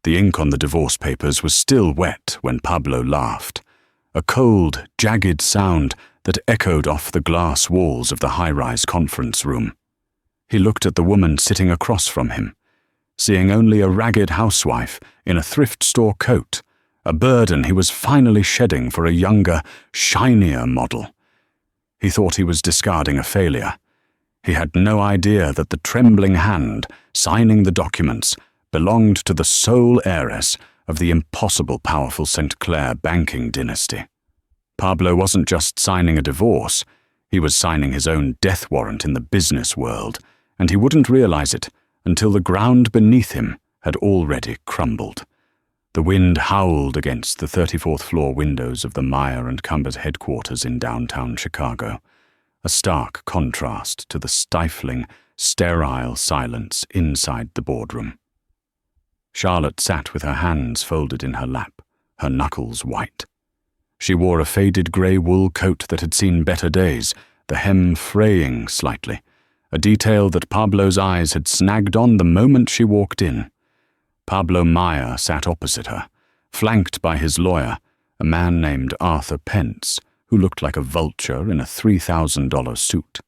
The ink on the divorce papers was still wet when Pablo laughed, a cold, jagged sound that echoed off the glass walls of the high-rise conference room. He looked at the woman sitting across from him, seeing only a ragged housewife in a thrift store coat, a burden he was finally shedding for a younger, shinier model. He thought he was discarding a failure. He had no idea that the trembling hand signing the documents belonged to the sole heiress of the impossible powerful St. Clair banking dynasty. Pablo wasn't just signing a divorce, he was signing his own death warrant in the business world, and he wouldn't realize it until the ground beneath him had already crumbled. The wind howled against the 34th floor windows of the Meyer and Cumbers headquarters in downtown Chicago, a stark contrast to the stifling, sterile silence inside the boardroom. Charlotte sat with her hands folded in her lap, her knuckles white. She wore a faded grey wool coat that had seen better days, the hem fraying slightly, a detail that Pablo's eyes had snagged on the moment she walked in. Pablo Meyer sat opposite her, flanked by his lawyer, a man named Arthur Pence, who looked like a vulture in a $3,000 suit.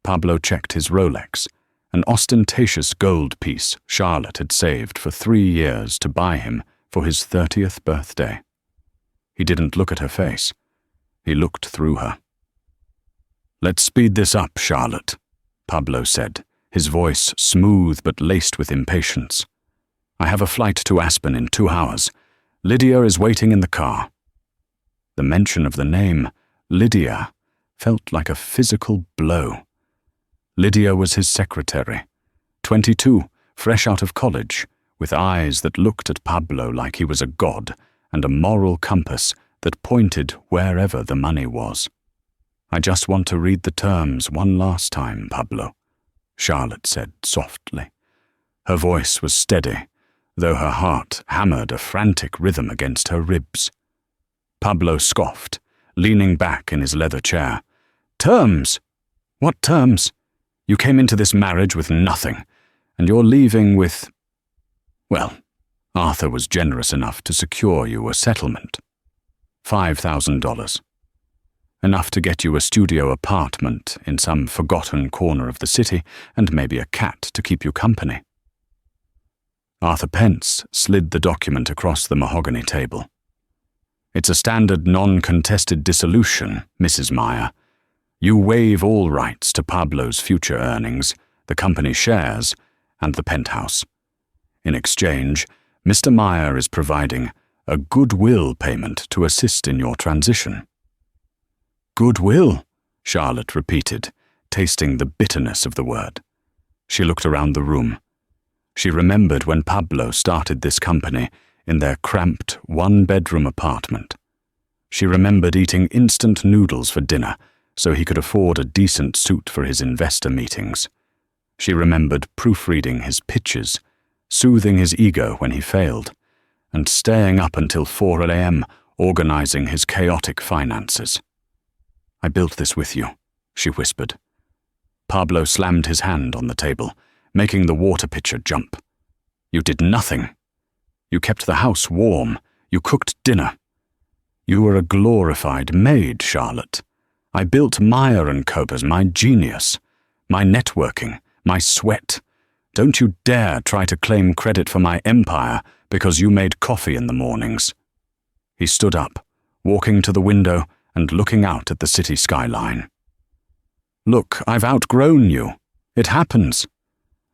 Pablo checked his Rolex, an ostentatious gold piece Charlotte had saved for 3 years to buy him for his 30th birthday. He didn't look at her face. He looked through her. "Let's speed this up, Charlotte," Pablo said, his voice smooth but laced with impatience. "I have a flight to Aspen in 2 hours. Lydia is waiting in the car." The mention of the name, Lydia, felt like a physical blow. Lydia was his secretary, 22, fresh out of college, with eyes that looked at Pablo like he was a god and a moral compass that pointed wherever the money was. "I just want to read the terms one last time, Pablo," Charlotte said softly. Her voice was steady, though her heart hammered a frantic rhythm against her ribs. Pablo scoffed, leaning back in his leather chair. "Terms? What terms? You came into this marriage with nothing, and you're leaving with... Well, Arthur was generous enough to secure you a settlement. $5,000. Enough to get you a studio apartment in some forgotten corner of the city and maybe a cat to keep you company." Arthur Pence slid the document across the mahogany table. "It's a standard non-contested dissolution, Mrs. Meyer. You waive all rights to Pablo's future earnings, the company shares, and the penthouse. In exchange, Mr. Meyer is providing a goodwill payment to assist in your transition." "Goodwill?" Charlotte repeated, tasting the bitterness of the word. She looked around the room. She remembered when Pablo started this company in their cramped, one-bedroom apartment. She remembered eating instant noodles for dinner so he could afford a decent suit for his investor meetings. She remembered proofreading his pitches, soothing his ego when he failed, and staying up until 4 a.m. organizing his chaotic finances. "I built this with you," she whispered. Pablo slammed his hand on the table, making the water pitcher jump. "You did nothing. You kept the house warm. You cooked dinner. You were a glorified maid, Charlotte. I built Meyer and Coopers, my genius, my networking, my sweat. Don't you dare try to claim credit for my empire because you made coffee in the mornings." He stood up, walking to the window and looking out at the city skyline. "Look, I've outgrown you. It happens.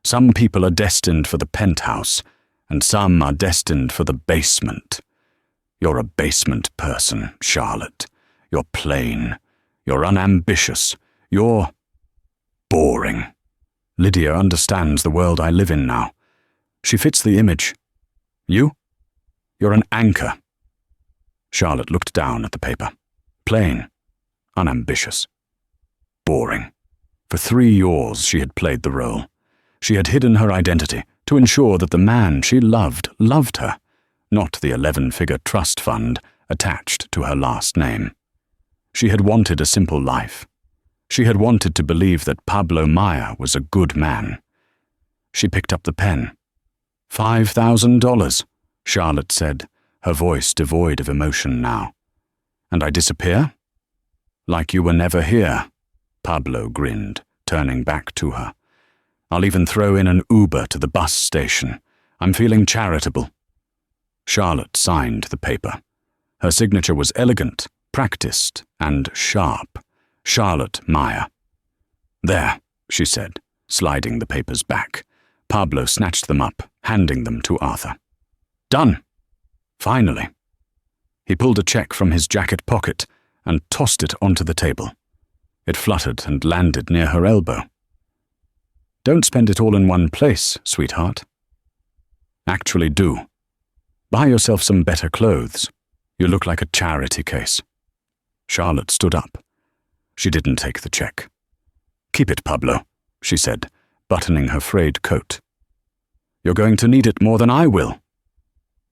Some people are destined for the penthouse, and some are destined for the basement. You're a basement person, Charlotte. You're plain. You're unambitious. You're boring. Lydia understands the world I live in now. She fits the image. You? You're an anchor." Charlotte looked down at the paper. Plain. Unambitious. Boring. For 3 years she had played the role. She had hidden her identity to ensure that the man she loved her, not the 11-figure trust fund attached to her last name. She had wanted a simple life. She had wanted to believe that Pablo Meyer was a good man. She picked up the pen. $5,000, Charlotte said, her voice devoid of emotion now. And I disappear? Like you were never here, Pablo grinned, turning back to her. I'll even throw in an Uber to the bus station. I'm feeling charitable. Charlotte signed the paper. Her signature was elegant, practiced, and sharp. Charlotte Meyer. There, she said, sliding the papers back. Pablo snatched them up, handing them to Arthur. Done. Finally. He pulled a check from his jacket pocket and tossed it onto the table. It fluttered and landed near her elbow. Don't spend it all in one place, sweetheart. Actually do. Buy yourself some better clothes. You look like a charity case. Charlotte stood up. She didn't take the check. Keep it, Pablo, she said, buttoning her frayed coat. You're going to need it more than I will.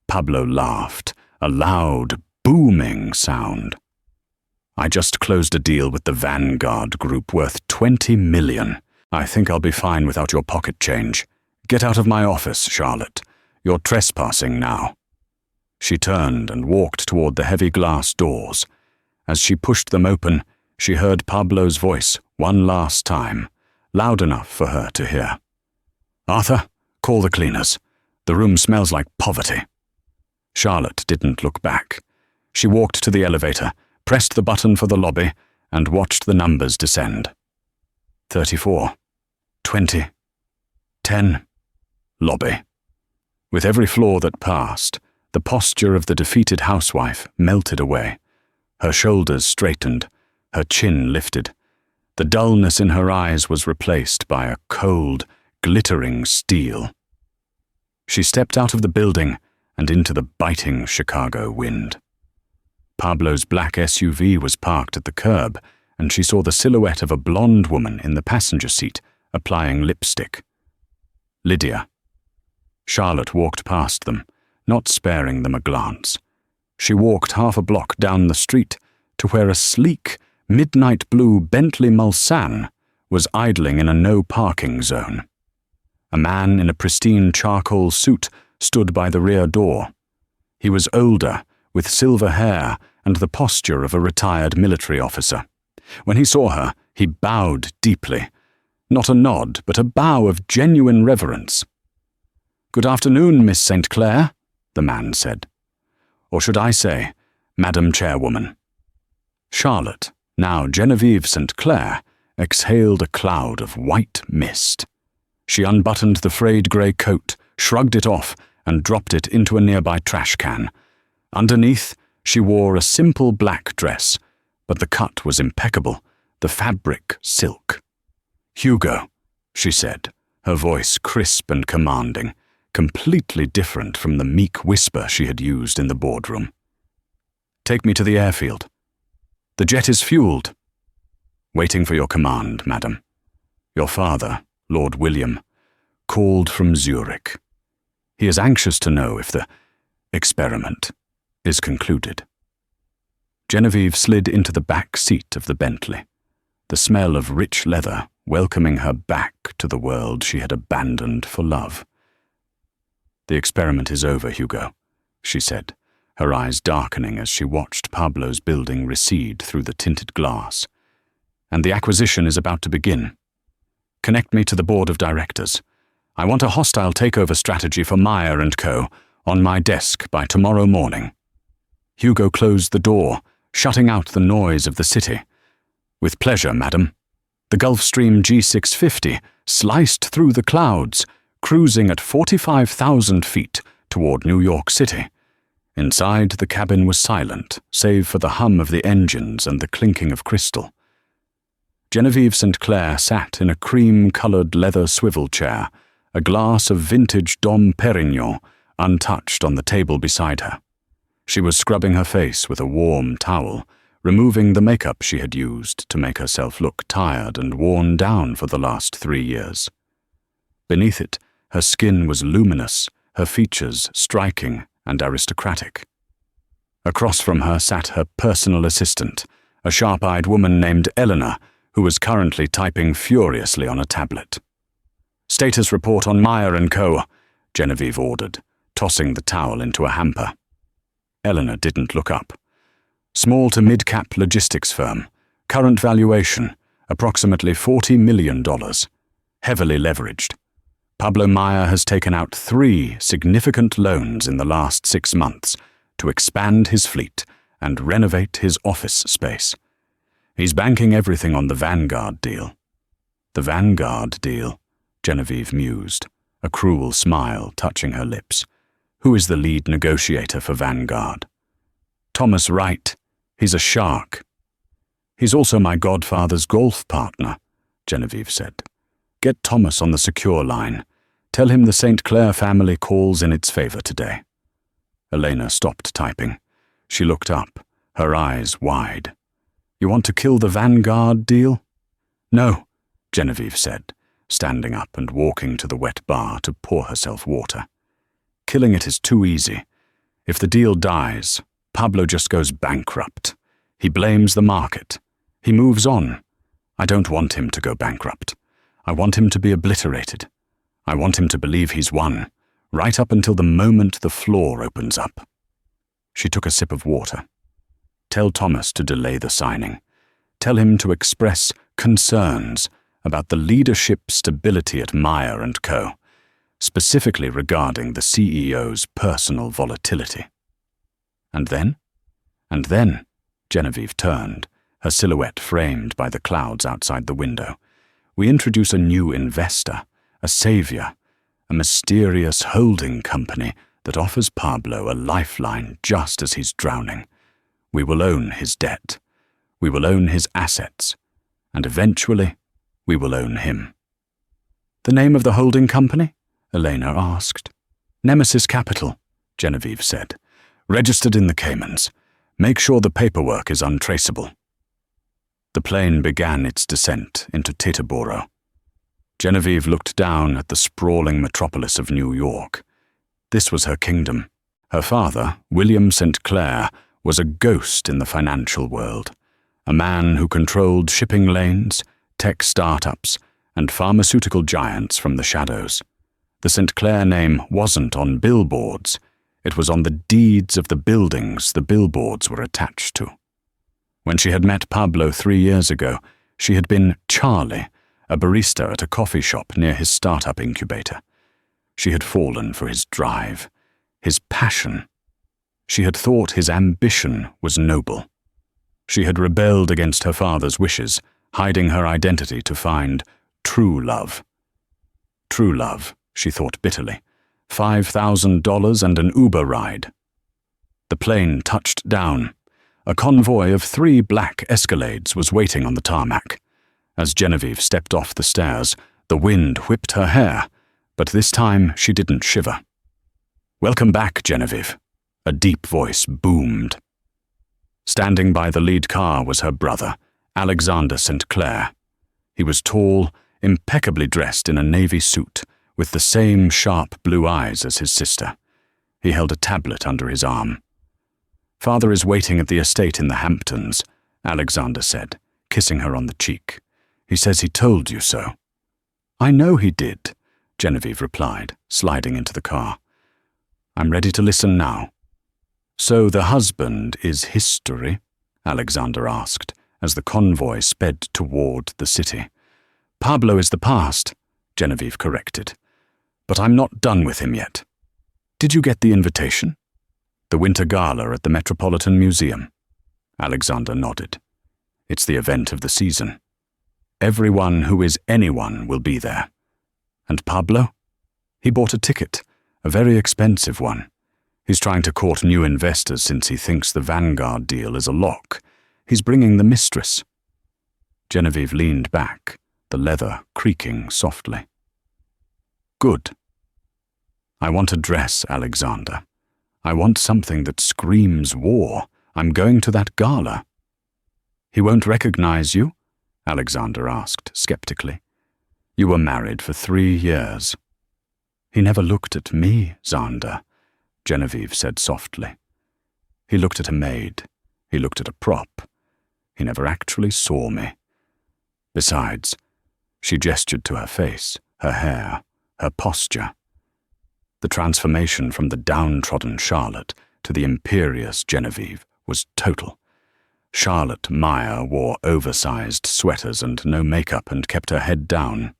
Pablo laughed, a loud, booming sound. I just closed a deal with the Vanguard Group worth $20 million. I think I'll be fine without your pocket change. Get out of my office, Charlotte. You're trespassing now. She turned and walked toward the heavy glass doors. As she pushed them open, she heard Pablo's voice one last time, loud enough for her to hear. Arthur, call the cleaners. The room smells like poverty. Charlotte didn't look back. She walked to the elevator, pressed the button for the lobby, and watched the numbers descend. 34, 20, 10, lobby. With every floor that passed, the posture of the defeated housewife melted away. Her shoulders straightened, her chin lifted. The dullness in her eyes was replaced by a cold, glittering steel. She stepped out of the building and into the biting Chicago wind. Pablo's black SUV was parked at the curb, and she saw the silhouette of a blonde woman in the passenger seat, applying lipstick. Lydia. Charlotte walked past them, not sparing them a glance. She walked half a block down the street to where a sleek, midnight blue Bentley Mulsanne was idling in a no-parking zone. A man in a pristine charcoal suit stood by the rear door. He was older, with silver hair and the posture of a retired military officer. When he saw her, he bowed deeply. Not a nod, but a bow of genuine reverence. "Good afternoon, Miss St. Clair," the man said. Or should I say, Madam Chairwoman. Charlotte, now Genevieve St. Clair, exhaled a cloud of white mist. She unbuttoned the frayed grey coat, shrugged it off, and dropped it into a nearby trash can. Underneath, she wore a simple black dress, but the cut was impeccable, the fabric silk. "Hugo," she said, her voice crisp and commanding, completely different from the meek whisper she had used in the boardroom. "Take me to the airfield. The jet is fueled." "Waiting for your command, madam. Your father, Lord William, called from Zurich. He is anxious to know if the experiment is concluded." Genevieve slid into the back seat of the Bentley, the smell of rich leather welcoming her back to the world she had abandoned for love. "The experiment is over, Hugo," she said, her eyes darkening as she watched Pablo's building recede through the tinted glass. "And the acquisition is about to begin. Connect me to the board of directors. I want a hostile takeover strategy for Meyer & Co. on my desk by tomorrow morning." Hugo closed the door, shutting out the noise of the city. "With pleasure, madam." The Gulfstream G650 sliced through the clouds, cruising at 45,000 feet toward New York City. Inside, the cabin was silent, save for the hum of the engines and the clinking of crystal. Genevieve St. Clair sat in a cream-colored leather swivel chair, a glass of vintage Dom Perignon untouched on the table beside her. She was scrubbing her face with a warm towel, removing the makeup she had used to make herself look tired and worn down for the last 3 years. Beneath it, her skin was luminous, her features striking and aristocratic. Across from her sat her personal assistant, a sharp-eyed woman named Eleanor, who was currently typing furiously on a tablet. "Status report on Meyer & Co. Genevieve ordered, tossing the towel into a hamper. Eleanor didn't look up. Small to mid-cap logistics firm. Current valuation, approximately $40 million. Heavily leveraged. Pablo Meyer has taken out 3 significant loans in the last 6 months to expand his fleet and renovate his office space. He's banking everything on the Vanguard deal. The Vanguard deal, Genevieve mused, a cruel smile touching her lips. Who is the lead negotiator for Vanguard? Thomas Wright. He's a shark. He's also my godfather's golf partner, Genevieve said. Get Thomas on the secure line. Tell him the St. Clair family calls in its favor today. Elena stopped typing. She looked up, her eyes wide. You want to kill the Vanguard deal? No, Genevieve said, standing up and walking to the wet bar to pour herself water. Killing it is too easy. If the deal dies, Pablo just goes bankrupt. He blames the market. He moves on. I don't want him to go bankrupt. I want him to be obliterated. I want him to believe he's won, right up until the moment the floor opens up. She took a sip of water. Tell Thomas to delay the signing. Tell him to express concerns about the leadership stability at Meyer & Co., specifically regarding the CEO's personal volatility. And then, Genevieve turned, her silhouette framed by the clouds outside the window. We introduce a new investor, a savior, a mysterious holding company that offers Pablo a lifeline just as he's drowning. We will own his debt. We will own his assets. And eventually, we will own him. The name of the holding company? Elena asked. Nemesis Capital, Genevieve said. Registered in the Caymans. Make sure the paperwork is untraceable. The plane began its descent into Teterboro. Genevieve looked down at the sprawling metropolis of New York. This was her kingdom. Her father, William St. Clair, was a ghost in the financial world, a man who controlled shipping lanes, tech startups, and pharmaceutical giants from the shadows. The St. Clair name wasn't on billboards. It was on the deeds of the buildings the billboards were attached to. When she had met Pablo 3 years ago, she had been Charlie, a barista at a coffee shop near his startup incubator. She had fallen for his drive, his passion. She had thought his ambition was noble. She had rebelled against her father's wishes, hiding her identity to find true love. True love, she thought bitterly. $5,000 and an Uber ride. The plane touched down. A convoy of 3 black Escalades was waiting on the tarmac. As Genevieve stepped off the stairs, the wind whipped her hair, but this time she didn't shiver. Welcome back, Genevieve. A deep voice boomed. Standing by the lead car was her brother, Alexander St. Clair. He was tall, impeccably dressed in a navy suit, with the same sharp blue eyes as his sister. He held a tablet under his arm. Father is waiting at the estate in the Hamptons, Alexander said, kissing her on the cheek. He says he told you so. I know he did, Genevieve replied, sliding into the car. I'm ready to listen now. So the husband is history? Alexander asked, as the convoy sped toward the city. Pablo is the past, Genevieve corrected. But I'm not done with him yet. Did you get the invitation? The winter gala at the Metropolitan Museum. Alexander nodded. It's the event of the season. Everyone who is anyone will be there. And Pablo? He bought a ticket, a very expensive one. He's trying to court new investors since he thinks the Vanguard deal is a lock. He's bringing the mistress. Genevieve leaned back, the leather creaking softly. Good. I want a dress, Alexander. I want something that screams war. I'm going to that gala. He won't recognize you? Alexander asked skeptically. You were married for 3 years. He never looked at me, Xander, Genevieve said softly. He looked at a maid. He looked at a prop. He never actually saw me. Besides, she gestured to her face, her hair, her posture. The transformation from the downtrodden Charlotte to the imperious Genevieve was total. Charlotte Meyer wore oversized sweaters and no makeup and kept her head down.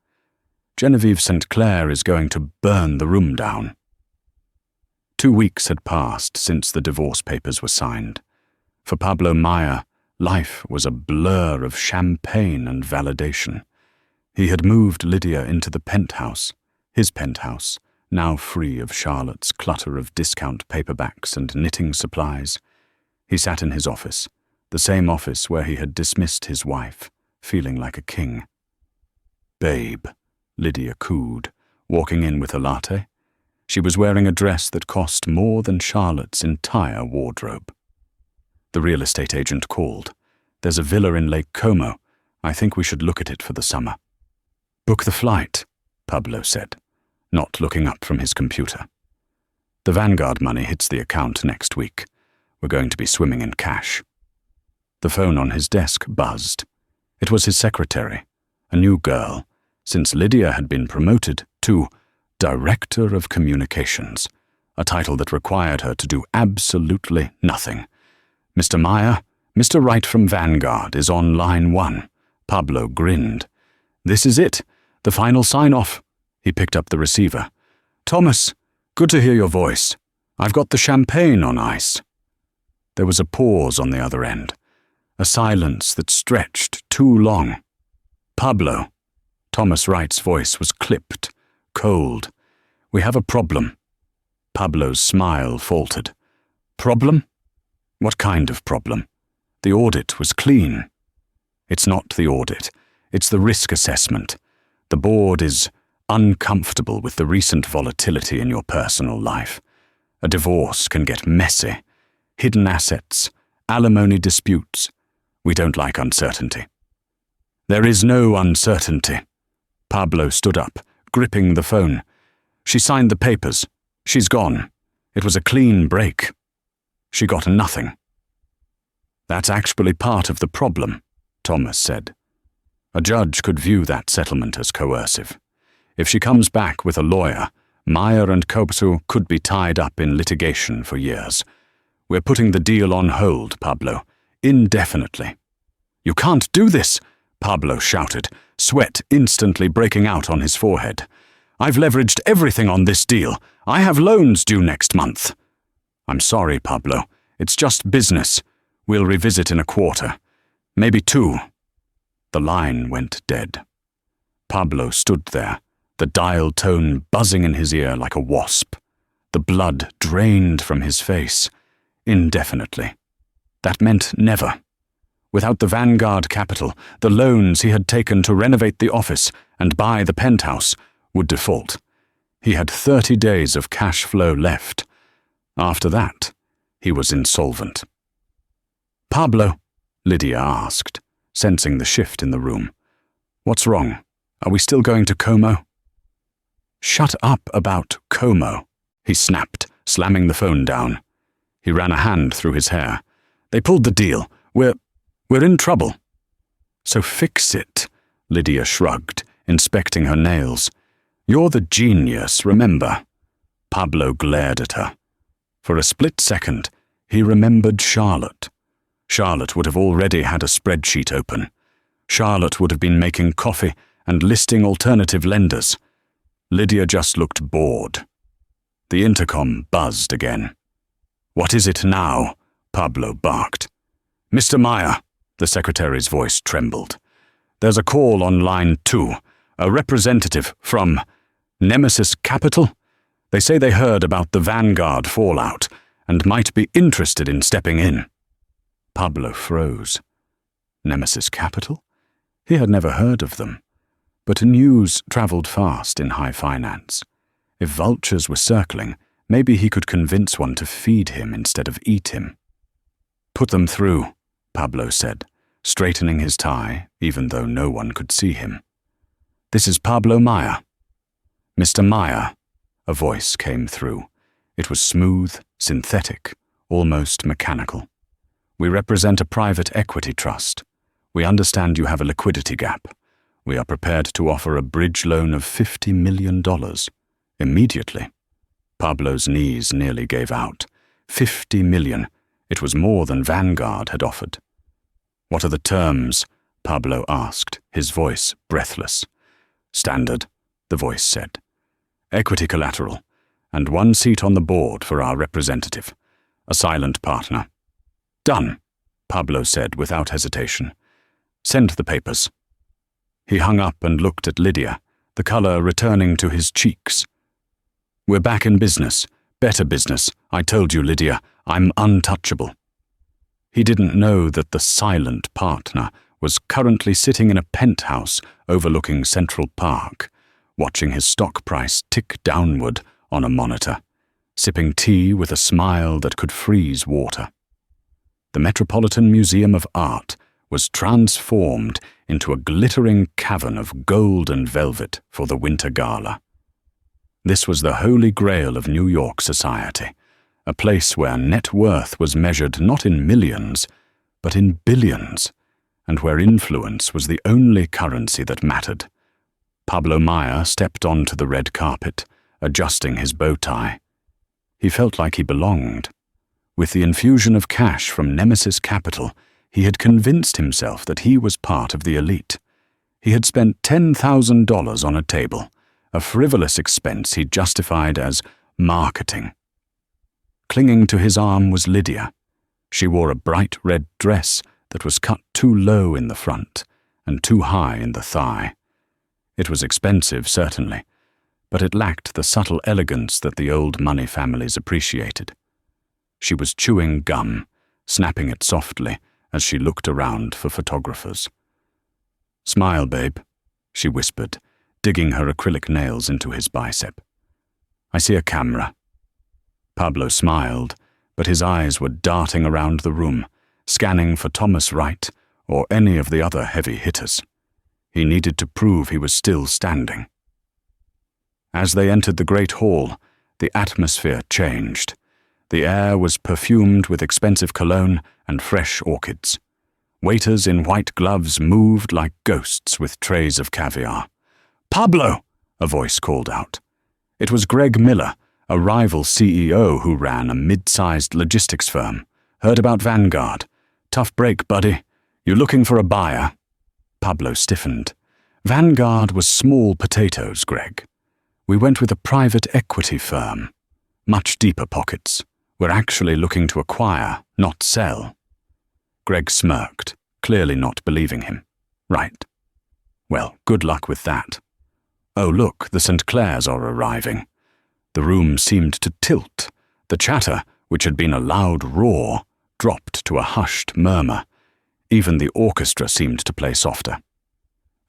Genevieve St. Clair is going to burn the room down. 2 weeks had passed since the divorce papers were signed. For Pablo Meyer, life was a blur of champagne and validation. He had moved Lydia into the penthouse, his penthouse, now free of Charlotte's clutter of discount paperbacks and knitting supplies. He sat in his office, the same office where he had dismissed his wife, feeling like a king. "Babe," Lydia cooed, walking in with a latte. She was wearing a dress that cost more than Charlotte's entire wardrobe. The real estate agent called. "There's a villa in Lake Como. I think we should look at it for the summer." "Book the flight," Pablo said, not looking up from his computer. "The Vanguard money hits the account next week. We're going to be swimming in cash." The phone on his desk buzzed. It was his secretary, a new girl, since Lydia had been promoted to Director of Communications, a title that required her to do absolutely nothing. "Mr. Meyer, Mr. Wright from Vanguard is on line 1. Pablo grinned. "This is it, the final sign-off." He picked up the receiver. "Thomas, good to hear your voice. I've got the champagne on ice." There was a pause on the other end, a silence that stretched too long. "Pablo," Thomas Wright's voice was clipped, cold. "We have a problem." Pablo's smile faltered. "Problem? What kind of problem? The audit was clean." "It's not the audit. It's the risk assessment. The board is uncomfortable with the recent volatility in your personal life. A divorce can get messy. Hidden assets, alimony disputes. We don't like uncertainty." "There is no uncertainty." Pablo stood up, gripping the phone. "She signed the papers. She's gone. It was a clean break. She got nothing." "That's actually part of the problem," Thomas said. "A judge could view that settlement as coercive. If she comes back with a lawyer, Meyer and Kopsu could be tied up in litigation for years. We're putting the deal on hold, Pablo, indefinitely." "You can't do this," Pablo shouted, sweat instantly breaking out on his forehead. "I've leveraged everything on this deal. I have loans due next month." "I'm sorry, Pablo. It's just business. We'll revisit in a quarter. Maybe 2. The line went dead. Pablo stood there, the dial tone buzzing in his ear like a wasp. The blood drained from his face. Indefinitely. That meant never. Without the Vanguard capital, the loans he had taken to renovate the office and buy the penthouse would default. He had 30 days of cash flow left. After that, he was insolvent. "Pablo," Lydia asked, sensing the shift in the room. "What's wrong? Are we still going to Como?" "Shut up about Como," he snapped, slamming the phone down. He ran a hand through his hair. "They pulled the deal. We're in trouble." "So fix it," Lydia shrugged, inspecting her nails. "You're the genius, remember?" Pablo glared at her. For a split second, he remembered Charlotte. Charlotte would have already had a spreadsheet open. Charlotte would have been making coffee and listing alternative lenders. Lydia just looked bored. The intercom buzzed again. "What is it now?" Pablo barked. "Mr. Meyer," the secretary's voice trembled. "There's a call on line 2, a representative from Nemesis Capital. They say they heard about the Vanguard fallout and might be interested in stepping in." Pablo froze. Nemesis Capital? He had never heard of them. But news traveled fast in high finance. If vultures were circling, maybe he could convince one to feed him instead of eat him. "Put them through," Pablo said, straightening his tie, even though no one could see him. "This is Pablo Meyer." "Mr. Meyer," a voice came through. It was smooth, synthetic, almost mechanical. "We represent a private equity trust. We understand you have a liquidity gap. We are prepared to offer a bridge loan of $50 million. Immediately." Pablo's knees nearly gave out. 50 million. It was more than Vanguard had offered. "What are the terms?" Pablo asked, his voice breathless. "Standard," the voice said. "Equity collateral, and 1 seat on the board for our representative. A silent partner." "Done," Pablo said without hesitation. "Send the papers." He hung up and looked at Lydia, the color returning to his cheeks. "We're back in business. Better business. I told you, Lydia, I'm untouchable." He didn't know that the silent partner was currently sitting in a penthouse overlooking Central Park, watching his stock price tick downward on a monitor, sipping tea with a smile that could freeze water. The Metropolitan Museum of Art was transformed into a glittering cavern of gold and velvet for the Winter Gala. This was the holy grail of New York society, a place where net worth was measured not in millions, but in billions, and where influence was the only currency that mattered. Pablo Maya stepped onto the red carpet, adjusting his bow tie. He felt like he belonged. With the infusion of cash from Nemesis Capital, he had convinced himself that he was part of the elite. He had spent $10,000 on a table, a frivolous expense he justified as marketing. Clinging to his arm was Lydia. She wore a bright red dress that was cut too low in the front and too high in the thigh. It was expensive, certainly, but it lacked the subtle elegance that the old money families appreciated. She was chewing gum, snapping it softly as she looked around for photographers. "Smile, babe," she whispered, digging her acrylic nails into his bicep. "I see a camera." Pablo smiled, but his eyes were darting around the room, scanning for Thomas Wright or any of the other heavy hitters. He needed to prove he was still standing. As they entered the great hall, the atmosphere changed. The air was perfumed with expensive cologne and fresh orchids. Waiters in white gloves moved like ghosts with trays of caviar. "Pablo!" a voice called out. It was Greg Miller, a rival CEO who ran a mid-sized logistics firm. "Heard about Vanguard. Tough break, buddy. You looking for a buyer?" Pablo stiffened. "Vanguard was small potatoes, Greg. We went with a private equity firm. Much deeper pockets. We're actually looking to acquire, not sell." Greg smirked, clearly not believing him. "Right. Well, good luck with that. Oh, look, the St. Clairs are arriving." The room seemed to tilt. The chatter, which had been a loud roar, dropped to a hushed murmur. Even the orchestra seemed to play softer.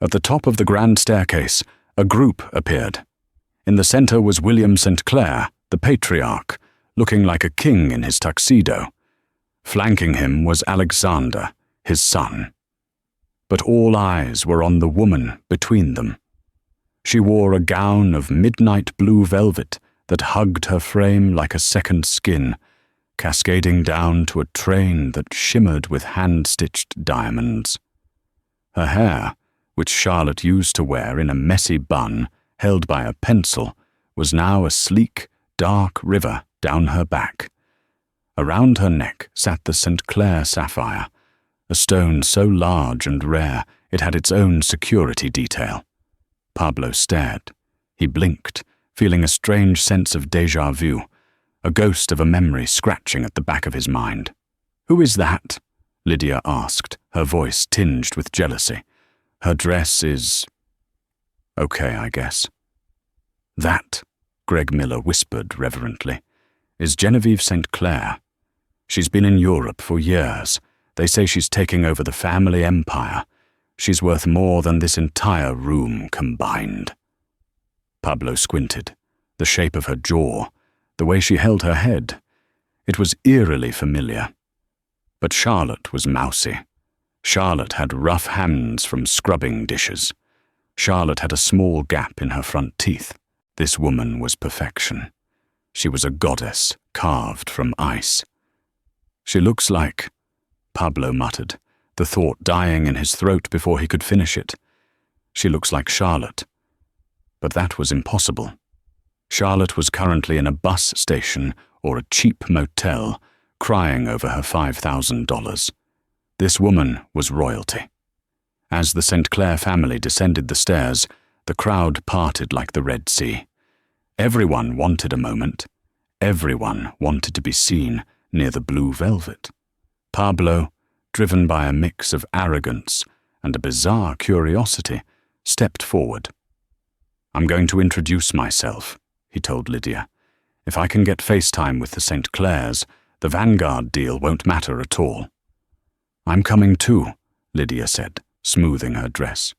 At the top of the grand staircase, a group appeared. In the center was William St. Clair, the patriarch, looking like a king in his tuxedo. Flanking him was Alexander, his son. But all eyes were on the woman between them. She wore a gown of midnight blue velvet that hugged her frame like a second skin, cascading down to a train that shimmered with hand-stitched diamonds. Her hair, which Charlotte used to wear in a messy bun held by a pencil, was now a sleek, dark river down her back. Around her neck sat the St. Clair sapphire, a stone so large and rare it had its own security detail. Pablo stared. He blinked, feeling a strange sense of déjà vu, a ghost of a memory scratching at the back of his mind. "Who is that?" Lydia asked, her voice tinged with jealousy. "Her dress is... okay, I guess." "That," Greg Miller whispered reverently, "is Genevieve St. Clair. She's been in Europe for years. They say she's taking over the family empire. She's worth more than this entire room combined." Pablo squinted. The shape of her jaw, the way she held her head. It was eerily familiar. But Charlotte was mousy. Charlotte had rough hands from scrubbing dishes. Charlotte had a small gap in her front teeth. This woman was perfection. She was a goddess carved from ice. "She looks like..." Pablo muttered, the thought dying in his throat before he could finish it. "She looks like Charlotte." But that was impossible. Charlotte was currently in a bus station or a cheap motel, crying over her $5,000. This woman was royalty. As the St. Clair family descended the stairs, the crowd parted like the Red Sea. Everyone wanted a moment. Everyone wanted to be seen near the blue velvet. Pablo, driven by a mix of arrogance and a bizarre curiosity, stepped forward. "I'm going to introduce myself," he told Lydia. "If I can get FaceTime with the St. Clairs, the Vanguard deal won't matter at all." "I'm coming too," Lydia said, smoothing her dress.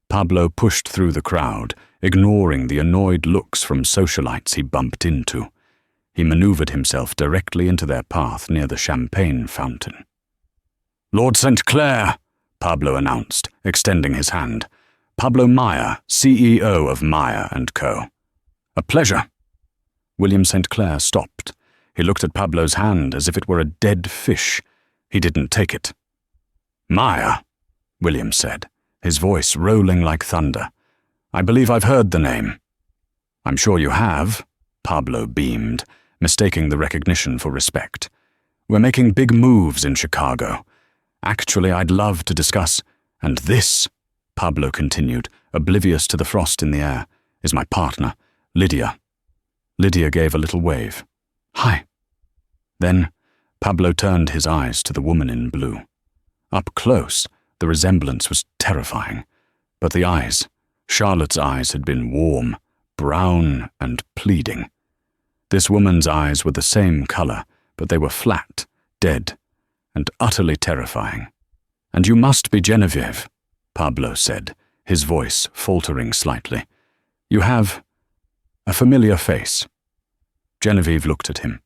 Pablo pushed through the crowd, ignoring the annoyed looks from socialites he bumped into. He maneuvered himself directly into their path near the champagne fountain. "Lord St. Clair," Pablo announced, extending his hand. "Pablo Meyer, CEO of Meyer & Co." "A pleasure." William St. Clair stopped. He looked at Pablo's hand as if it were a dead fish. He didn't take it. "Meyer," William said, his voice rolling like thunder. "I believe I've heard the name." "I'm sure you have," Pablo beamed, mistaking the recognition for respect. "We're making big moves in Chicago. Actually, I'd love to discuss, and this," Pablo continued, oblivious to the frost in the air, "is my partner, Lydia." Lydia gave a little wave. "Hi." Then Pablo turned his eyes to the woman in blue. Up close, the resemblance was terrifying, but the eyes, Charlotte's eyes, had been warm, brown, and pleading. This woman's eyes were the same color, but they were flat, dead, and utterly terrifying. "And you must be Genevieve," Pablo said, his voice faltering slightly. "You have a familiar face." Genevieve looked at him.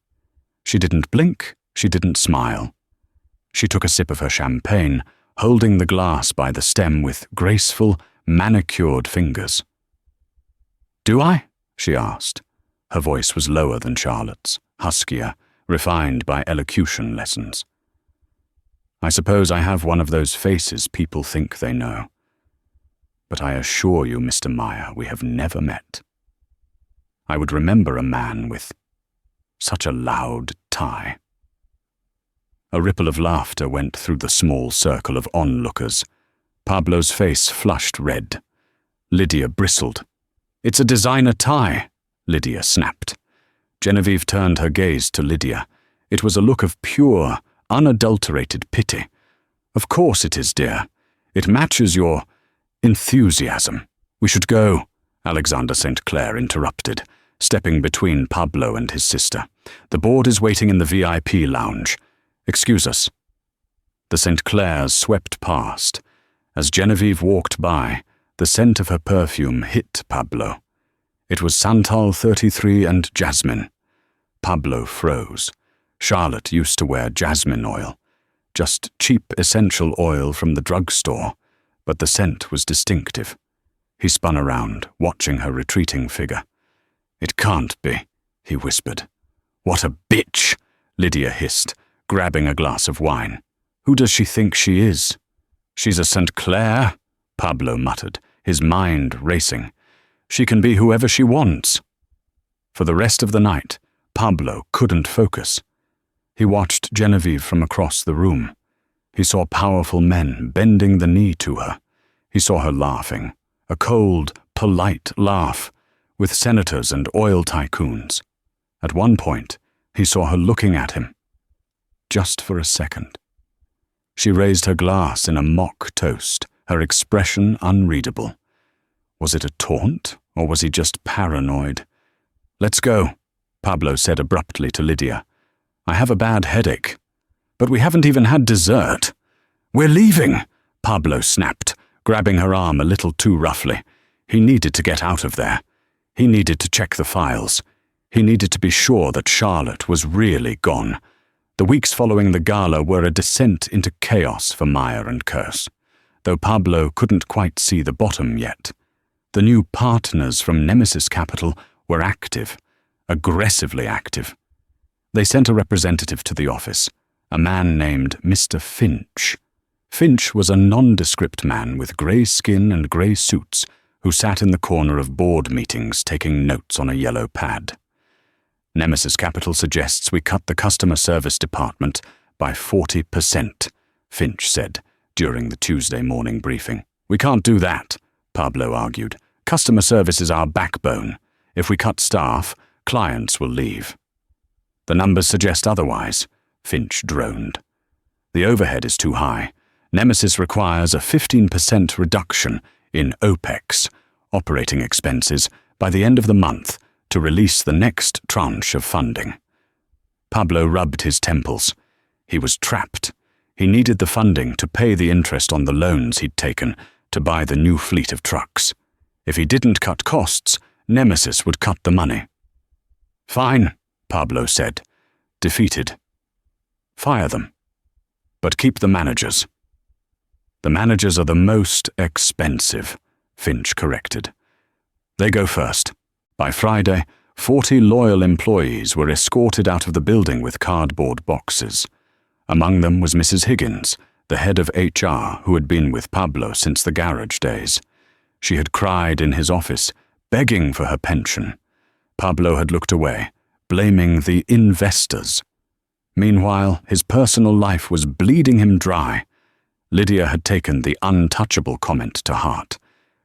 She didn't blink, she didn't smile. She took a sip of her champagne, holding the glass by the stem with graceful, manicured fingers. "Do I?" she asked. Her voice was lower than Charlotte's, huskier, refined by elocution lessons. "I suppose I have one of those faces people think they know. But I assure you, Mr. Meyer, we have never met. I would remember a man with such a loud tie." A ripple of laughter went through the small circle of onlookers. Pablo's face flushed red. Lydia bristled. "It's a designer tie," Lydia snapped. Genevieve turned her gaze to Lydia. It was a look of pure, unadulterated pity. "Of course it is, dear. It matches your enthusiasm. We should go," Alexander St. Clair interrupted, stepping between Pablo and his sister. "The board is waiting in the VIP lounge. Excuse us." The St. Clairs swept past. As Genevieve walked by, the scent of her perfume hit Pablo. It was Santal 33 and jasmine. Pablo froze. Charlotte used to wear jasmine oil, just cheap essential oil from the drugstore, but the scent was distinctive. He spun around, watching her retreating figure. "It can't be," he whispered. "What a bitch," Lydia hissed, grabbing a glass of wine. "Who does she think she is?" "She's a St. Clair," Pablo muttered, his mind racing. "She can be whoever she wants." For the rest of the night, Pablo couldn't focus. He watched Genevieve from across the room. He saw powerful men bending the knee to her. He saw her laughing, a cold, polite laugh, with senators and oil tycoons. At one point, he saw her looking at him. Just for a second. She raised her glass in a mock toast, her expression unreadable. Was it a taunt, or was he just paranoid? "Let's go," Pablo said abruptly to Lydia. "I have a bad headache." "But we haven't even had dessert." "We're leaving," Pablo snapped, grabbing her arm a little too roughly. He needed to get out of there. He needed to check the files. He needed to be sure that Charlotte was really gone. The weeks following the gala were a descent into chaos for Meyer and Curse, though Pablo couldn't quite see the bottom yet. The new partners from Nemesis Capital were active, aggressively active. They sent a representative to the office, a man named Mr. Finch. Finch was a nondescript man with grey skin and grey suits, who sat in the corner of board meetings taking notes on a yellow pad. Nemesis Capital suggests we cut the customer service department by 40%, Finch said during the Tuesday morning briefing. We can't do that, Pablo argued. Customer service is our backbone. If we cut staff, clients will leave. The numbers suggest otherwise, Finch droned. The overhead is too high. Nemesis requires a 15% reduction in OPEX, operating expenses, by the end of the month to release the next tranche of funding. Pablo rubbed his temples. He was trapped. He needed the funding to pay the interest on the loans he'd taken to buy the new fleet of trucks. If he didn't cut costs, Nemesis would cut the money. Fine, Pablo said, defeated. Fire them. But keep the managers. The managers are the most expensive, Finch corrected. They go first. By Friday, 40 loyal employees were escorted out of the building with cardboard boxes. Among them was Mrs. Higgins, the head of HR, who had been with Pablo since the garage days. She had cried in his office, begging for her pension. Pablo had looked away, blaming the investors. Meanwhile, his personal life was bleeding him dry. Lydia had taken the untouchable comment to heart.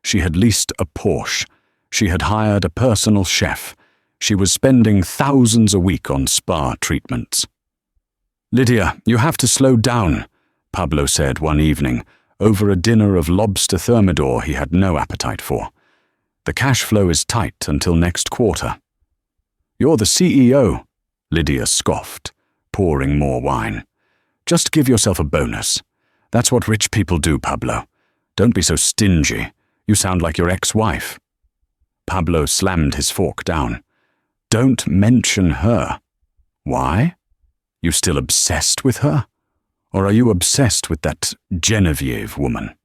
She had leased a Porsche. She had hired a personal chef. She was spending thousands a week on spa treatments. Lydia, you have to slow down, Pablo said one evening, over a dinner of lobster thermidor he had no appetite for. The cash flow is tight until next quarter. You're the CEO, Lydia scoffed, pouring more wine. Just give yourself a bonus. That's what rich people do, Pablo. Don't be so stingy. You sound like your ex-wife. Pablo slammed his fork down. Don't mention her. Why? You still obsessed with her? Or are you obsessed with that Genevieve woman?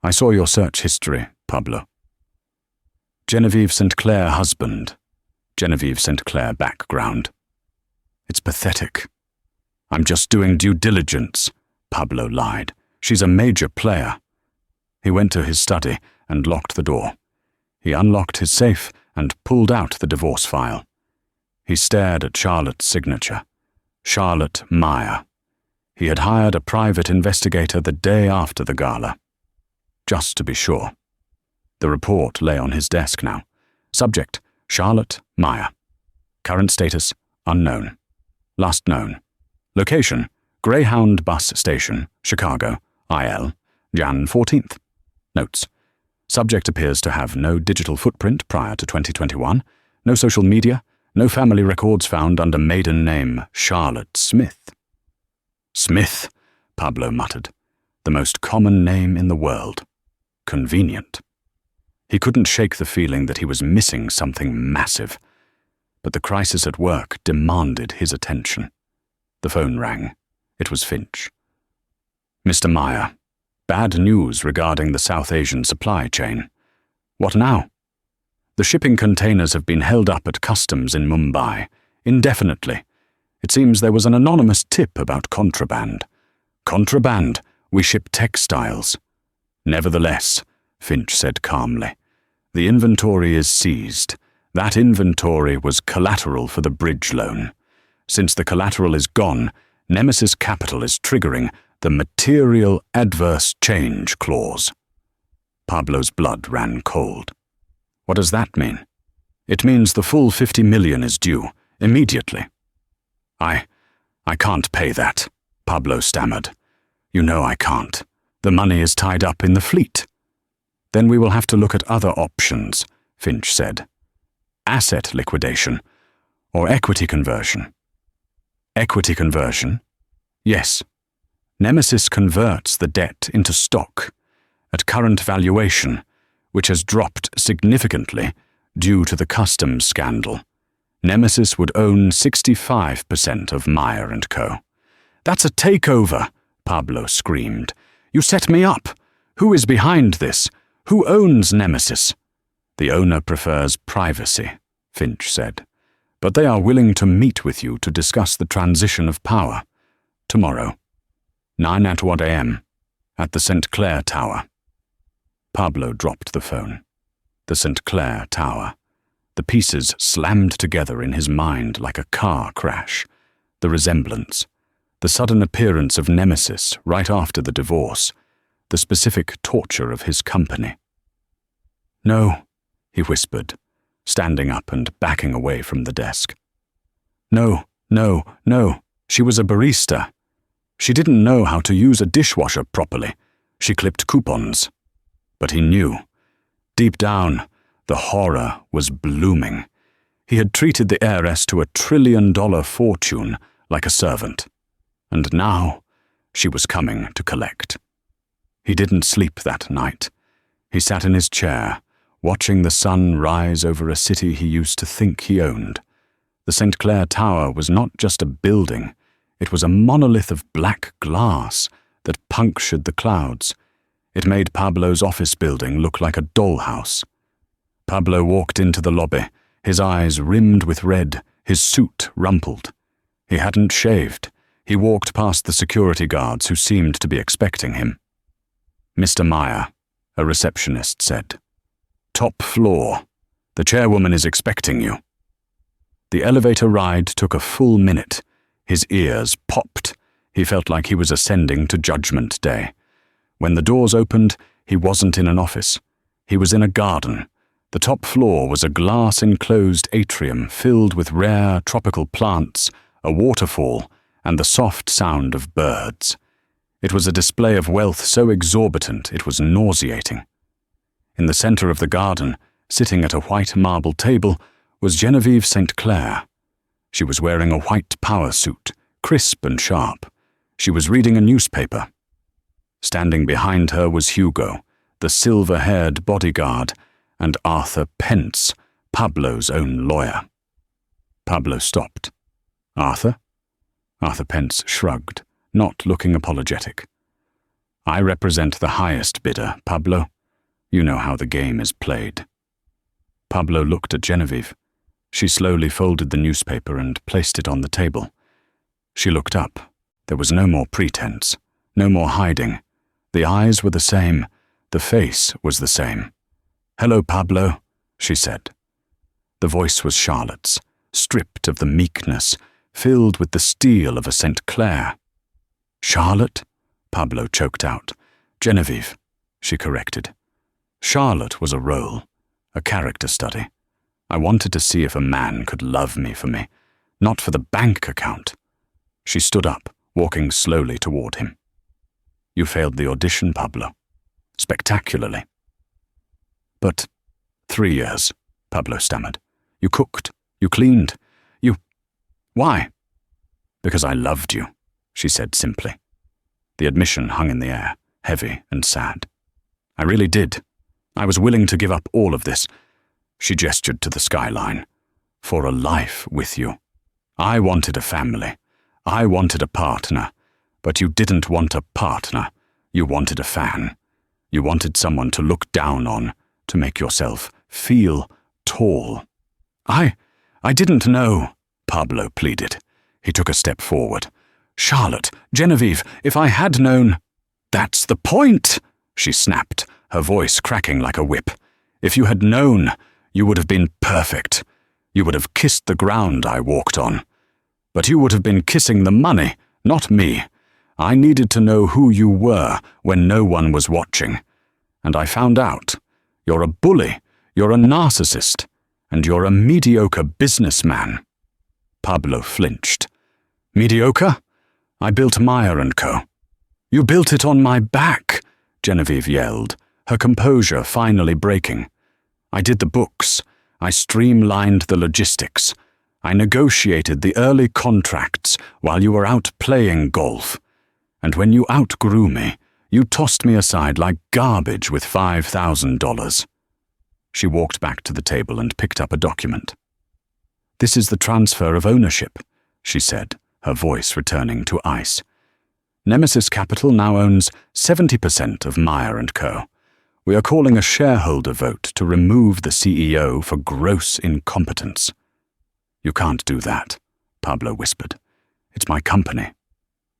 I saw your search history, Pablo. Genevieve St. Clair husband. Genevieve St. Clair background. It's pathetic. I'm just doing due diligence, Pablo lied. She's a major player. He went to his study and locked the door. He unlocked his safe and pulled out the divorce file. He stared at Charlotte's signature. Charlotte Meyer. He had hired a private investigator the day after the gala. Just to be sure. The report lay on his desk now. Subject, Charlotte Meyer. Current status, unknown. Last known. Location, Greyhound Bus Station, Chicago, IL, Jan 14th. Notes. Subject appears to have no digital footprint prior to 2021, no social media, no family records found under maiden name Charlotte Smith. Smith, Pablo muttered. The most common name in the world. Convenient. He couldn't shake the feeling that he was missing something massive. But the crisis at work demanded his attention. The phone rang. It was Finch. Mr. Meyer, bad news regarding the South Asian supply chain. What now? The shipping containers have been held up at customs in Mumbai, indefinitely. It seems there was an anonymous tip about contraband. Contraband? We ship textiles. Nevertheless, Finch said calmly, the inventory is seized. That inventory was collateral for the bridge loan. Since the collateral is gone, Nemesis Capital is triggering the Material Adverse Change Clause. Pablo's blood ran cold. What does that mean? It means the full 50 million is due, immediately. I can't pay that, Pablo stammered. You know I can't. The money is tied up in the fleet. Then we will have to look at other options, Finch said. Asset liquidation, or equity conversion. Equity conversion? Yes. Nemesis converts the debt into stock, at current valuation, which has dropped significantly due to the customs scandal. Nemesis would own 65% of Meyer & Co. That's a takeover, Pablo screamed. You set me up. Who is behind this? Who owns Nemesis? The owner prefers privacy, Finch said. But they are willing to meet with you to discuss the transition of power. Tomorrow. 9 at what a.m. at the St. Clair Tower. Pablo dropped the phone. The St. Clair Tower. The pieces slammed together in his mind like a car crash. The resemblance. The sudden appearance of Nemesis right after the divorce. The specific torture of his company. "No," he whispered, standing up and backing away from the desk. "No, no, no. She was a barista. She didn't know how to use a dishwasher properly. She clipped coupons." But he knew. Deep down, the horror was blooming. He had treated the heiress to a $1 trillion fortune like a servant. And now, she was coming to collect. He didn't sleep that night. He sat in his chair, watching the sun rise over a city he used to think he owned. The St. Clair Tower was not just a building. It was a monolith of black glass that punctured the clouds. It made Pablo's office building look like a dollhouse. Pablo walked into the lobby, his eyes rimmed with red, his suit rumpled. He hadn't shaved. He walked past the security guards who seemed to be expecting him. "Mr. Meyer," a receptionist said. "Top floor. The chairwoman is expecting you." The elevator ride took a full minute. His ears popped. He felt like he was ascending to Judgment Day. When the doors opened, he wasn't in an office. He was in a garden. The top floor was a glass-enclosed atrium filled with rare tropical plants, a waterfall, and the soft sound of birds. It was a display of wealth so exorbitant it was nauseating. In the center of the garden, sitting at a white marble table, was Genevieve St. Clair. She was wearing a white power suit, crisp and sharp. She was reading a newspaper. Standing behind her was Hugo, the silver-haired bodyguard, and Arthur Pence, Pablo's own lawyer. Pablo stopped. "Arthur?" Arthur Pence shrugged, not looking apologetic. "I represent the highest bidder, Pablo. You know how the game is played." Pablo looked at Genevieve. She slowly folded the newspaper and placed it on the table. She looked up. There was no more pretense, no more hiding. The eyes were the same. The face was the same. "Hello, Pablo," she said. The voice was Charlotte's, stripped of the meekness, filled with the steel of a St. Clair. "Charlotte?" Pablo choked out. "Genevieve," she corrected. Charlotte was a role, a character study. I wanted to see if a man could love me for me, not for the bank account. She stood up, walking slowly toward him. "You failed the audition, Pablo. Spectacularly." "But 3 years," Pablo stammered. "You cooked, you cleaned, you... Why?" "Because I loved you," she said simply. The admission hung in the air, heavy and sad. "I really did. I was willing to give up all of this." She gestured to the skyline. "For a life with you. I wanted a family. I wanted a partner. But you didn't want a partner. You wanted a fan. You wanted someone to look down on, to make yourself feel tall." I didn't know," Pablo pleaded. He took a step forward. "Charlotte, Genevieve, if I had known—" "That's the point," she snapped, her voice cracking like a whip. "If you had known, you would have been perfect. You would have kissed the ground I walked on. But you would have been kissing the money, not me. I needed to know who you were when no one was watching. And I found out. You're a bully, you're a narcissist, and you're a mediocre businessman." Pablo flinched. "Mediocre? I built Meyer & Co." "You built it on my back," Genevieve yelled, her composure finally breaking. "I did the books. I streamlined the logistics. I negotiated the early contracts while you were out playing golf. And when you outgrew me, you tossed me aside like garbage with $5,000. She walked back to the table and picked up a document. "This is the transfer of ownership," she said, her voice returning to ice. "Nemesis Capital now owns 70% of Meyer & Co. We are calling a shareholder vote to remove the CEO for gross incompetence." "You can't do that," Pablo whispered. "It's my company."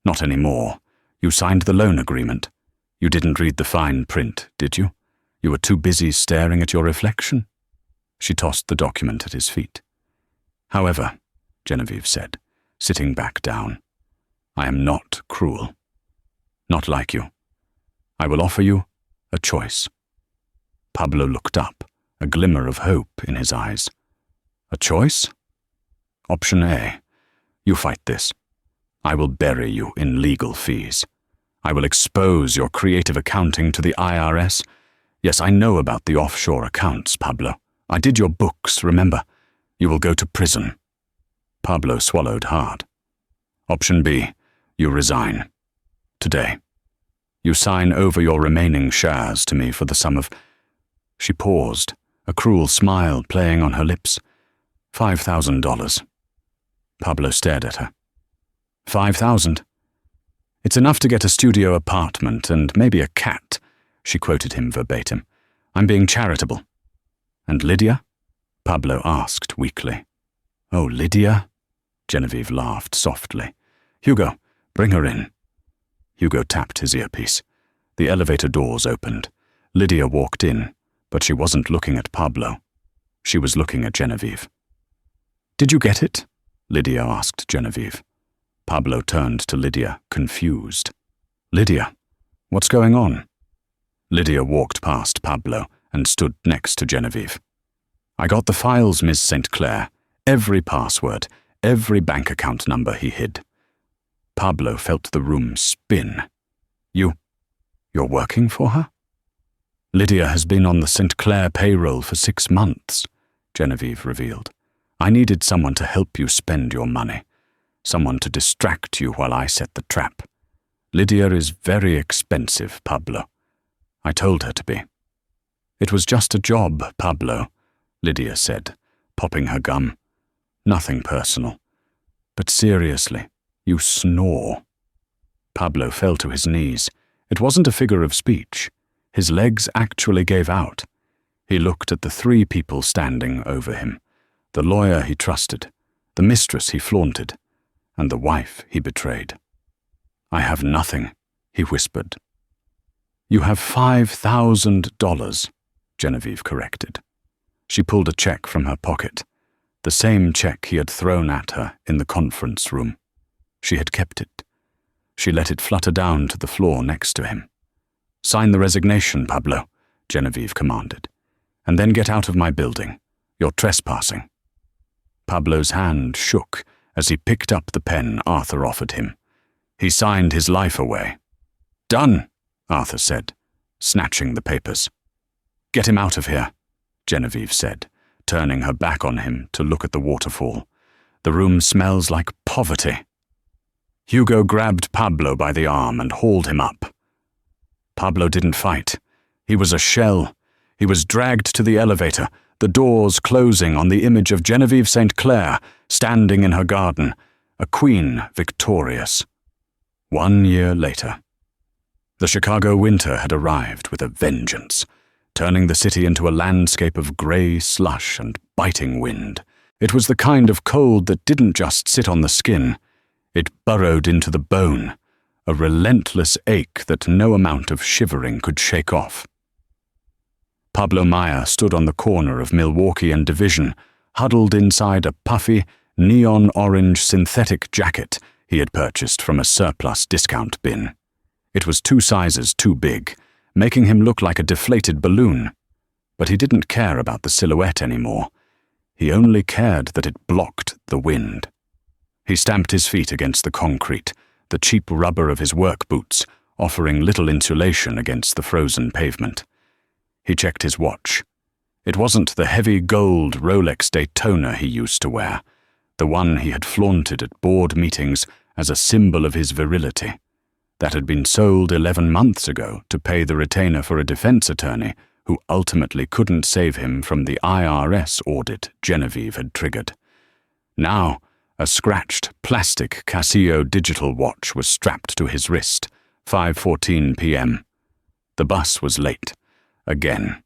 "Not anymore. You signed the loan agreement. You didn't read the fine print, did you? You were too busy staring at your reflection? She tossed the document at his feet. However, Genevieve said, sitting back down, I am not cruel. Not like you. I will offer you a choice. Pablo looked up, a glimmer of hope in his eyes. A choice? Option A. You fight this. I will bury you in legal fees. I will expose your creative accounting to the IRS. Yes, I know about the offshore accounts, Pablo. I did your books, remember? You will go to prison. Pablo swallowed hard. Option B. You resign. Today. You sign over your remaining shares to me for the sum of... She paused, a cruel smile playing on her lips. $5,000. Pablo stared at her. 5,000? It's enough to get a studio apartment and maybe a cat, she quoted him verbatim. I'm being charitable. And Lydia? Pablo asked weakly. Oh, Lydia? Genevieve laughed softly. Hugo, bring her in. Hugo tapped his earpiece. The elevator doors opened. Lydia walked in, but she wasn't looking at Pablo. She was looking at Genevieve. Did you get it? Lydia asked Genevieve. Pablo turned to Lydia, confused. Lydia, what's going on? Lydia walked past Pablo and stood next to Genevieve. I got the files, Miss St. Clair. Every password, every bank account number he hid. Pablo felt the room spin. You're working for her? Lydia has been on the St. Clair payroll for 6 months, Genevieve revealed. I needed someone to help you spend your money. Someone to distract you while I set the trap. Lydia is very expensive, Pablo. I told her to be. It was just a job, Pablo, Lydia said, popping her gum. Nothing personal. But seriously, you snore. Pablo fell to his knees. It wasn't a figure of speech. His legs actually gave out. He looked at the 3 people standing over him. The lawyer he trusted, the mistress he flaunted, and the wife he betrayed. I have nothing, he whispered. You have $5,000, Genevieve corrected. She pulled a check from her pocket, the same check he had thrown at her in the conference room. She had kept it. She let it flutter down to the floor next to him. Sign the resignation, Pablo, Genevieve commanded, and then get out of my building. You're trespassing. Pablo's hand shook as he picked up the pen Arthur offered him. He signed his life away. Done, Arthur said, snatching the papers. Get him out of here, Genevieve said, turning her back on him to look at the waterfall. The room smells like poverty. Hugo grabbed Pablo by the arm and hauled him up. Pablo didn't fight. He was a shell. He was dragged to the elevator, the doors closing on the image of Genevieve St. Clair standing in her garden, a queen victorious. 1 year later. The Chicago winter had arrived with a vengeance, turning the city into a landscape of grey slush and biting wind. It was the kind of cold that didn't just sit on the skin. It burrowed into the bone, a relentless ache that no amount of shivering could shake off. Pablo Meyer stood on the corner of Milwaukee and Division, huddled inside a puffy, neon-orange synthetic jacket he had purchased from a surplus discount bin. It was 2 sizes too big, making him look like a deflated balloon. But he didn't care about the silhouette anymore. He only cared that it blocked the wind. He stamped his feet against the concrete, the cheap rubber of his work boots offering little insulation against the frozen pavement. He checked his watch. It wasn't the heavy gold Rolex Daytona he used to wear, the one he had flaunted at board meetings as a symbol of his virility. That had been sold 11 months ago to pay the retainer for a defense attorney who ultimately couldn't save him from the IRS audit Genevieve had triggered. Now, a scratched plastic Casio digital watch was strapped to his wrist, 5:14 p.m. The bus was late. Again.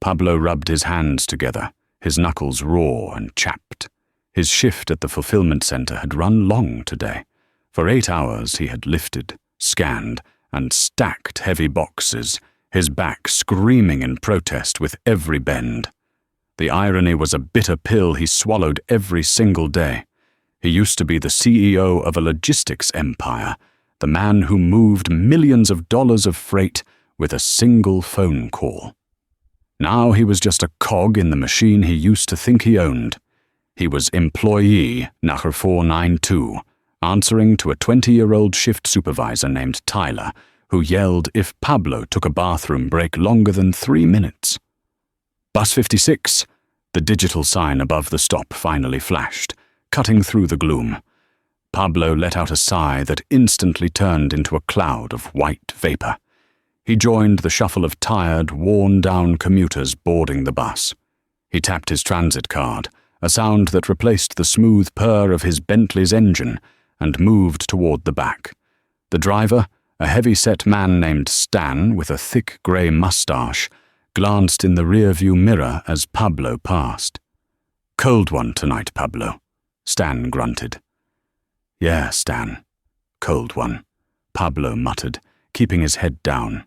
Pablo rubbed his hands together, his knuckles raw and chapped. His shift at the fulfillment center had run long today. For 8 hours he had lifted, scanned, and stacked heavy boxes, his back screaming in protest with every bend. The irony was a bitter pill he swallowed every single day. He used to be the CEO of a logistics empire, the man who moved millions of dollars of freight with a single phone call. Now he was just a cog in the machine he used to think he owned. He was employee number 492, answering to a 20-year-old shift supervisor named Tyler, who yelled if Pablo took a bathroom break longer than 3 minutes. Bus 56, the digital sign above the stop finally flashed, cutting through the gloom. Pablo let out a sigh that instantly turned into a cloud of white vapor. He joined the shuffle of tired, worn-down commuters boarding the bus. He tapped his transit card, a sound that replaced the smooth purr of his Bentley's engine, and moved toward the back. The driver, a heavy-set man named Stan with a thick grey mustache, glanced in the rear-view mirror as Pablo passed. "Cold one tonight, Pablo," Stan grunted. "Yeah, Stan. Cold one," Pablo muttered, keeping his head down.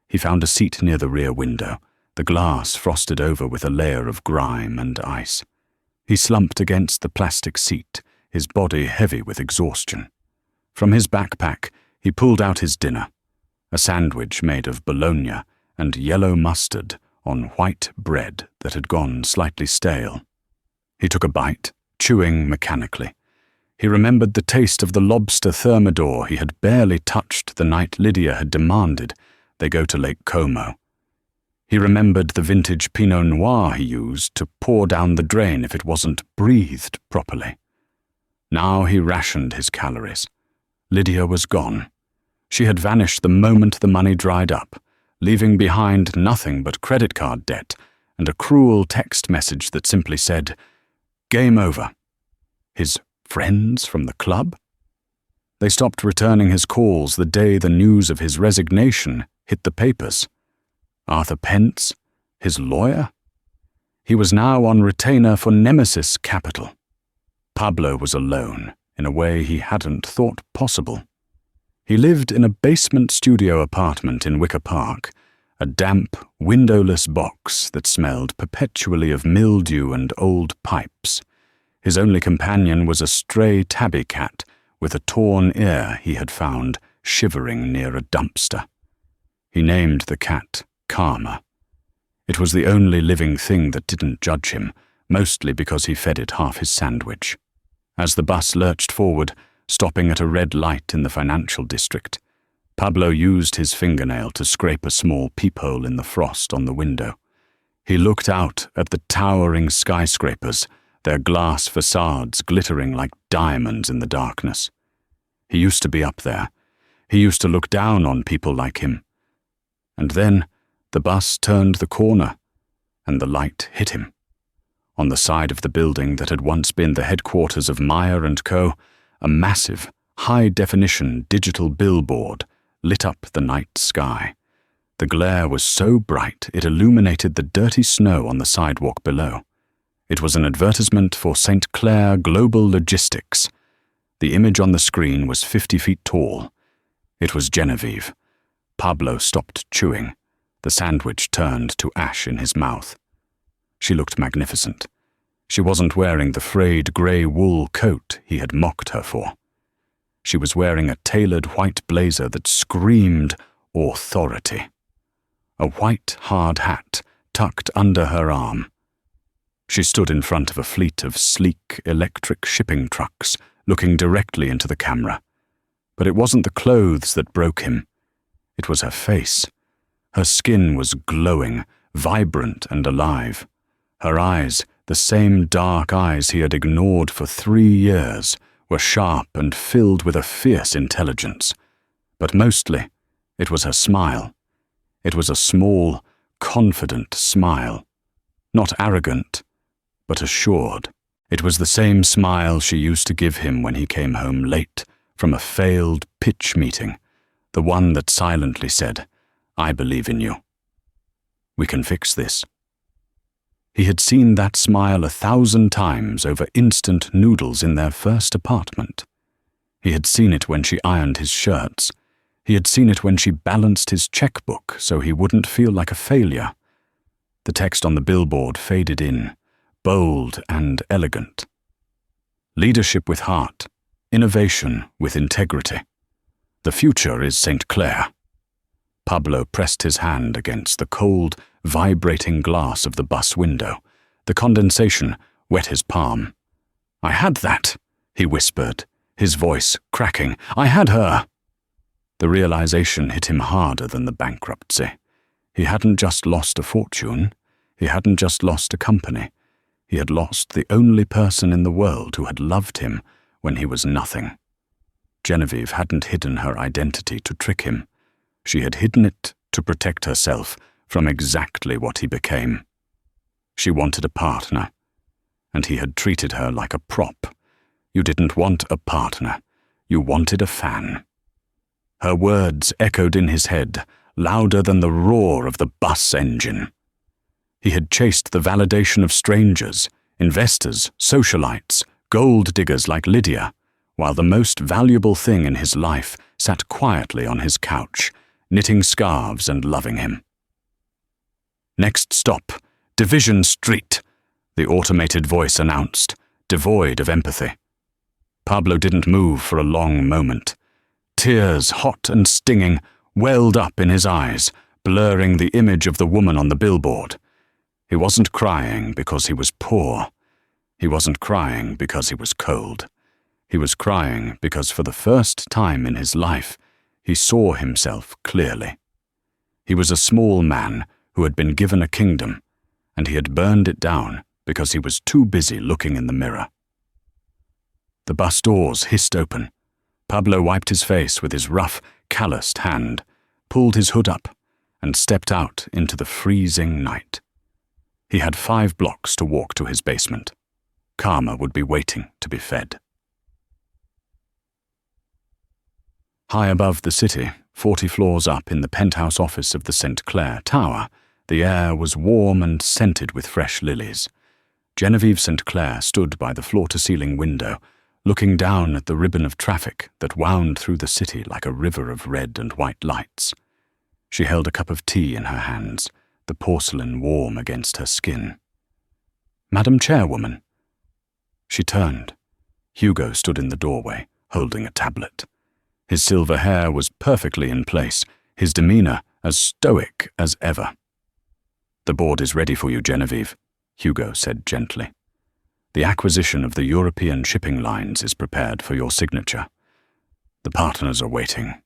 He found a seat near the rear window, the glass frosted over with a layer of grime and ice. He slumped against the plastic seat, his body heavy with exhaustion. From his backpack, he pulled out his dinner, a sandwich made of bologna and yellow mustard on white bread that had gone slightly stale. He took a bite, chewing mechanically. He remembered the taste of the lobster thermidor he had barely touched the night Lydia had demanded they go to Lake Como. He remembered the vintage Pinot Noir he used to pour down the drain if it wasn't breathed properly. Now he rationed his calories. Lydia was gone. She had vanished the moment the money dried up, leaving behind nothing but credit card debt and a cruel text message that simply said, "Game over." His friends from the club? They stopped returning his calls the day the news of his resignation hit the papers. Arthur Pence, his lawyer? He was now on retainer for Nemesis Capital. Pablo was alone in a way he hadn't thought possible. He lived in a basement studio apartment in Wicker Park, a damp, windowless box that smelled perpetually of mildew and old pipes. His only companion was a stray tabby cat with a torn ear he had found shivering near a dumpster. He named the cat Karma. It was the only living thing that didn't judge him, mostly because he fed it half his sandwich. As the bus lurched forward, stopping at a red light in the financial district, Pablo used his fingernail to scrape a small peephole in the frost on the window. He looked out at the towering skyscrapers, their glass facades glittering like diamonds in the darkness. He used to be up there. He used to look down on people like him. And then the bus turned the corner, and the light hit him. On the side of the building that had once been the headquarters of Meyer & Co., a massive, high-definition digital billboard lit up the night sky. The glare was so bright it illuminated the dirty snow on the sidewalk below. It was an advertisement for St. Clair Global Logistics. The image on the screen was 50 feet tall. It was Genevieve. Pablo stopped chewing. The sandwich turned to ash in his mouth. She looked magnificent. She wasn't wearing the frayed grey wool coat he had mocked her for. She was wearing a tailored white blazer that screamed authority. A white hard hat tucked under her arm. She stood in front of a fleet of sleek electric shipping trucks, looking directly into the camera. But it wasn't the clothes that broke him. It was her face. Her skin was glowing, vibrant and alive. Her eyes, the same dark eyes he had ignored for 3 years, were sharp and filled with a fierce intelligence. But mostly, it was her smile. It was a small, confident smile. Not arrogant, but assured. It was the same smile she used to give him when he came home late from a failed pitch meeting, the one that silently said, "I believe in you. We can fix this." He had seen that smile 1,000 times over instant noodles in their first apartment. He had seen it when she ironed his shirts. He had seen it when she balanced his checkbook so he wouldn't feel like a failure. The text on the billboard faded in, bold and elegant. Leadership with heart, innovation with integrity. The future is St. Clair. Pablo pressed his hand against the cold, vibrating glass of the bus window. The condensation wet his palm. "I had that," he whispered, his voice cracking. "I had her." The realization hit him harder than the bankruptcy. He hadn't just lost a fortune. He hadn't just lost a company. He had lost the only person in the world who had loved him when he was nothing. Genevieve hadn't hidden her identity to trick him. She had hidden it to protect herself from exactly what he became. She wanted a partner, and he had treated her like a prop. You didn't want a partner. You wanted a fan. Her words echoed in his head, louder than the roar of the bus engine. He had chased the validation of strangers, investors, socialites, gold diggers like Lydia, while the most valuable thing in his life sat quietly on his couch, knitting scarves and loving him. "Next stop, Division Street," the automated voice announced, devoid of empathy. Pablo didn't move for a long moment. Tears, hot and stinging, welled up in his eyes, blurring the image of the woman on the billboard. He wasn't crying because he was poor. He wasn't crying because he was cold. He was crying because for the first time in his life, he saw himself clearly. He was a small man who had been given a kingdom, and he had burned it down because he was too busy looking in the mirror. The bus doors hissed open. Pablo wiped his face with his rough, calloused hand, pulled his hood up, and stepped out into the freezing night. He had 5 blocks to walk to his basement. Karma would be waiting to be fed. High above the city, 40 floors up in the penthouse office of the St. Clair Tower, the air was warm and scented with fresh lilies. Genevieve St. Clair stood by the floor-to-ceiling window, looking down at the ribbon of traffic that wound through the city like a river of red and white lights. She held a cup of tea in her hands, the porcelain warm against her skin. "Madam Chairwoman." She turned. Hugo stood in the doorway, holding a tablet. His silver hair was perfectly in place, his demeanor as stoic as ever. "The board is ready for you, Genevieve," Hugo said gently. "The acquisition of the European shipping lines is prepared for your signature. The partners are waiting."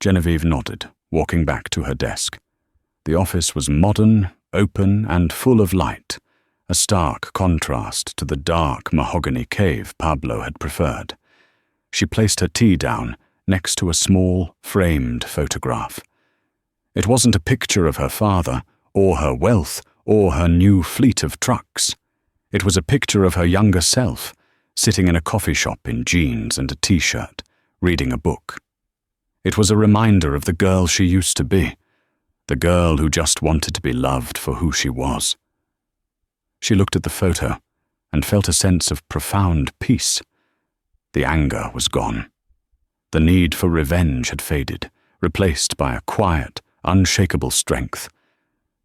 Genevieve nodded, walking back to her desk. The office was modern, open, and full of light, a stark contrast to the dark mahogany cave Pablo had preferred. She placed her tea down next to a small, framed photograph. It wasn't a picture of her father, or her wealth, or her new fleet of trucks. It was a picture of her younger self, sitting in a coffee shop in jeans and a t-shirt, reading a book. It was a reminder of the girl she used to be, the girl who just wanted to be loved for who she was. She looked at the photo and felt a sense of profound peace. The anger was gone. The need for revenge had faded, replaced by a quiet, unshakable strength.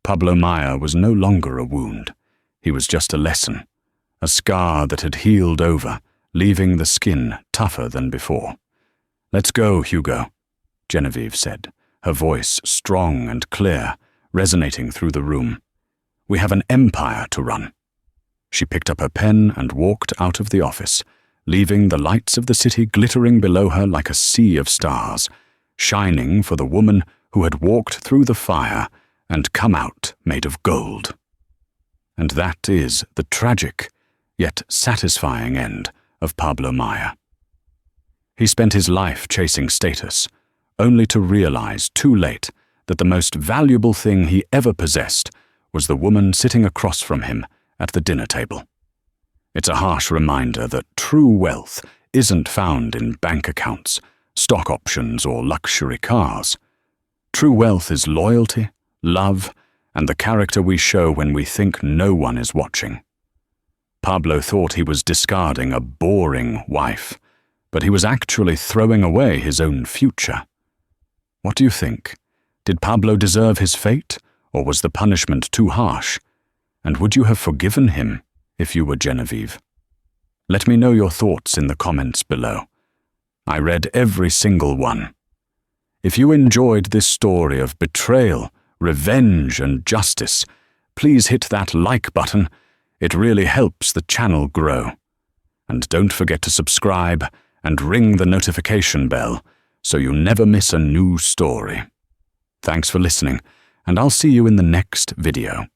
Pablo Maya was no longer a wound. He was just a lesson, a scar that had healed over, leaving the skin tougher than before. "Let's go, Hugo," Genevieve said, her voice strong and clear, resonating through the room. "We have an empire to run." She picked up her pen and walked out of the office, leaving the lights of the city glittering below her like a sea of stars, shining for the woman who had walked through the fire and come out made of gold. And that is the tragic, yet satisfying end of Pablo Maya. He spent his life chasing status, only to realize too late that the most valuable thing he ever possessed was the woman sitting across from him at the dinner table. It's a harsh reminder that true wealth isn't found in bank accounts, stock options, or luxury cars. True wealth is loyalty, love, and the character we show when we think no one is watching. Pablo thought he was discarding a boring wife, but he was actually throwing away his own future. What do you think? Did Pablo deserve his fate, or was the punishment too harsh? And would you have forgiven him if you were Genevieve? Let me know your thoughts in the comments below. I read every single one. If you enjoyed this story of betrayal, revenge, and justice, please hit that like button. It really helps the channel grow. And don't forget to subscribe and ring the notification bell so you never miss a new story. Thanks for listening, and I'll see you in the next video.